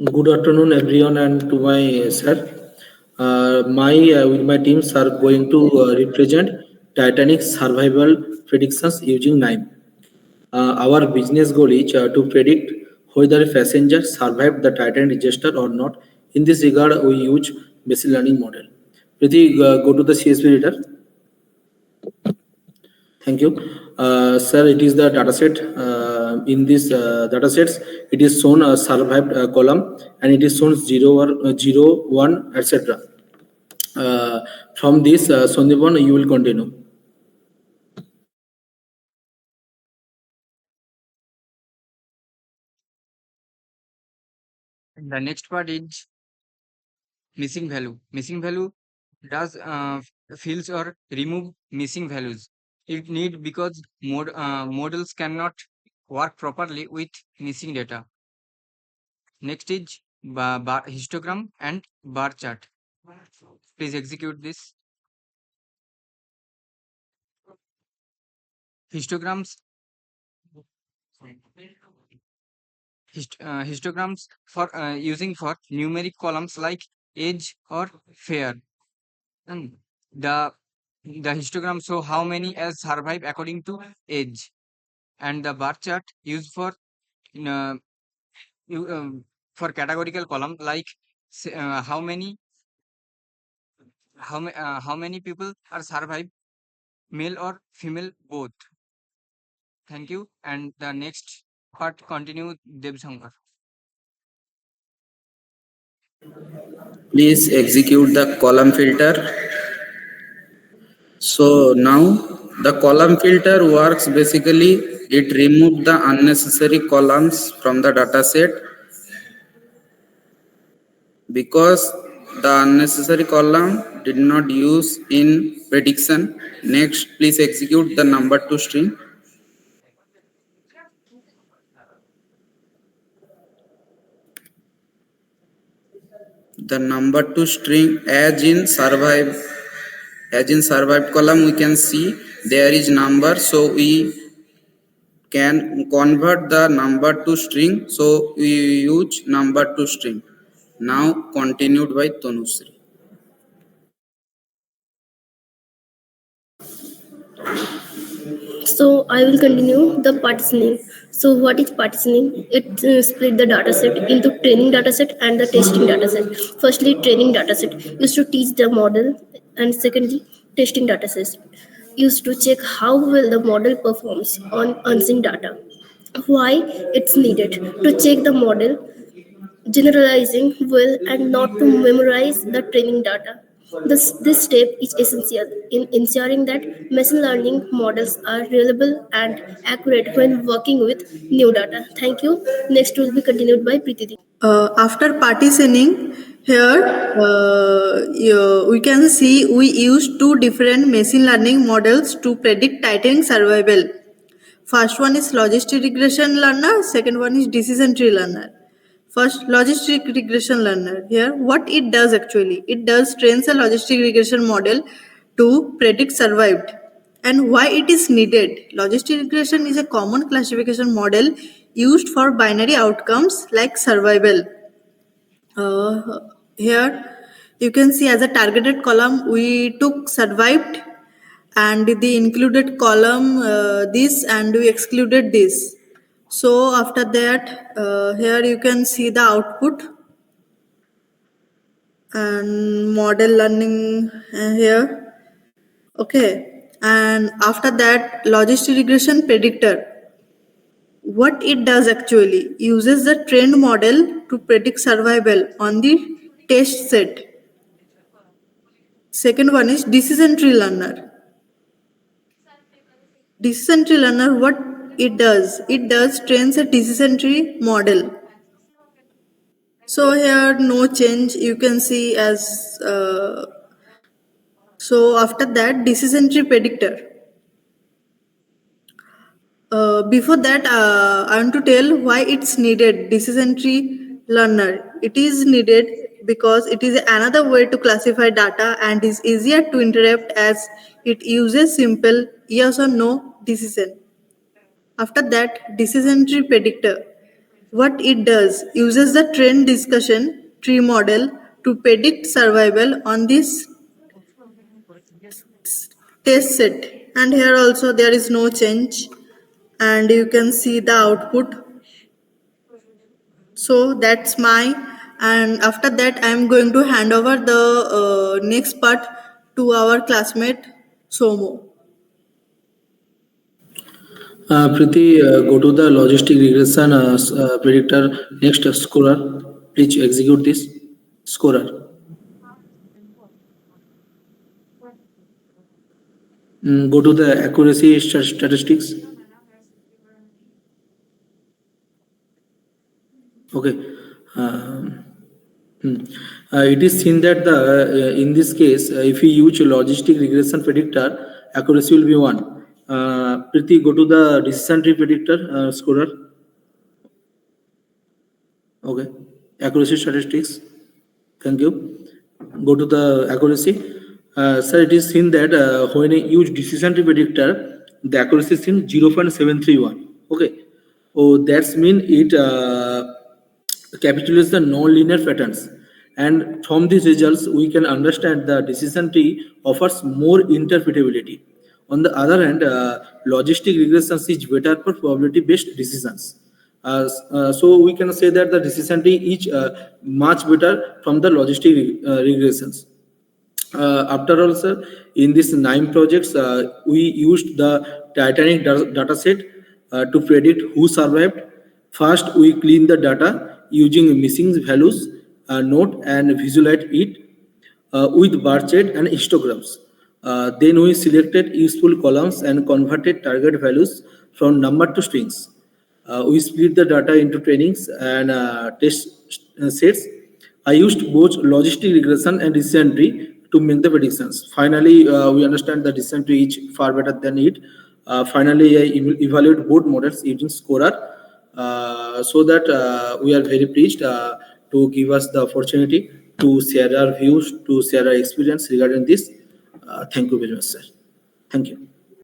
Good afternoon, everyone, and to my sir. My with my teams are going to represent Titanic survival predictions using Knime. Our business goal is to predict whether a passenger survived the Titanic disaster or not. In this regard, we use machine learning model. Priti, go to the CSV reader. Thank you. Sir, it is the dataset. In this datasets, it is shown a survived column and it is shown 0 or 0, 1, etc. From this, Sandeepan, you will continue. The next part is missing value. Missing value does fills or remove missing values. It need because models cannot work properly with missing data. Next is bar histogram and bar chart. Please execute this. Histograms histograms for using for numeric columns like age or fair. And the histogram show how many as survive according to age, and the bar chart used uh, you, for categorical column like how many people are survive, male or female both. Thank you. And the next part continue, Dev Shankar. Please execute the column filter. So now the column filter works basically, it removes the unnecessary columns from the dataset because the unnecessary column did not use in prediction. Next, please execute the number to string. The number to string as in survived column we can see there is number, so we can convert the number to string, so we use number to string. Now continued by Tanushree. So I will continue the partitioning. So what is partitioning? It split the dataset into training dataset and the testing dataset. Firstly, training dataset used to teach the model, and secondly, testing dataset used to check how well the model performs on unseen data. Why it's needed to check the model generalizing well and not to memorize the training data. This step is essential in ensuring that machine learning models are reliable and accurate when working with new data. Thank you. Next will be continued by Preeti. After partitioning, here we can see we use two different machine learning models to predict Titanic survival. First one is logistic regression learner, second one is decision tree learner. First, logistic regression learner. Here, what it does actually? It does trains a logistic regression model to predict survived and why it is needed. Logistic regression is a common classification model used for binary outcomes like survival. Here, you can see as a targeted column, we took survived and the included column this and we excluded this. So after that, here you can see the output and model learning here. Okay, and after that, logistic regression predictor. What it does actually uses the trend model to predict survival on the test set. Second one is decision tree learner. Decision tree learner, what it does? It does trains a decision tree model. So here no change you can see as so after that decision tree predictor. Before that I want to tell why it's needed decision tree learner. It is needed because it is another way to classify data and is easier to interrupt as it uses simple yes or no decision. After that, decision tree predictor. What it does uses the trend discussion tree model to predict survival on this test set. And here also there is no change, and you can see the output. So that's my, and after that I am going to hand over the next part to our classmate Somo. Preeti, go to the logistic regression predictor next scorer. Please execute this scorer. Go to the accuracy statistics. Okay. It is seen that in this case, if we use a logistic regression predictor, accuracy will be 1. Preeti, go to the decision tree predictor scorer. Okay. Accuracy statistics. Thank you. Go to the accuracy. Sir, it is seen that when I use decision tree predictor, the accuracy is in 0.731. Okay. Oh, that's mean it capitulates the non-linear patterns. And from these results, we can understand the decision tree offers more interpretability. On the other hand, logistic regression is better for probability-based decisions. So we can say that the decision tree is much better from the logistic regressions. After all, sir, in this Knime projects, we used the Titanic data set to predict who survived. First, we clean the data using missing values, note and visualize it with bar chart and histograms. Then we selected useful columns and converted target values from number to strings. We split the data into trainings and test sets. I used both logistic regression and decision tree to make the predictions. Finally, we understand the decision tree is far better than it. Finally, I evaluate both models using Scorer, so that we are very pleased to give us the opportunity to share our views, to share our experience regarding this. Thank you very much, sir. Thank you.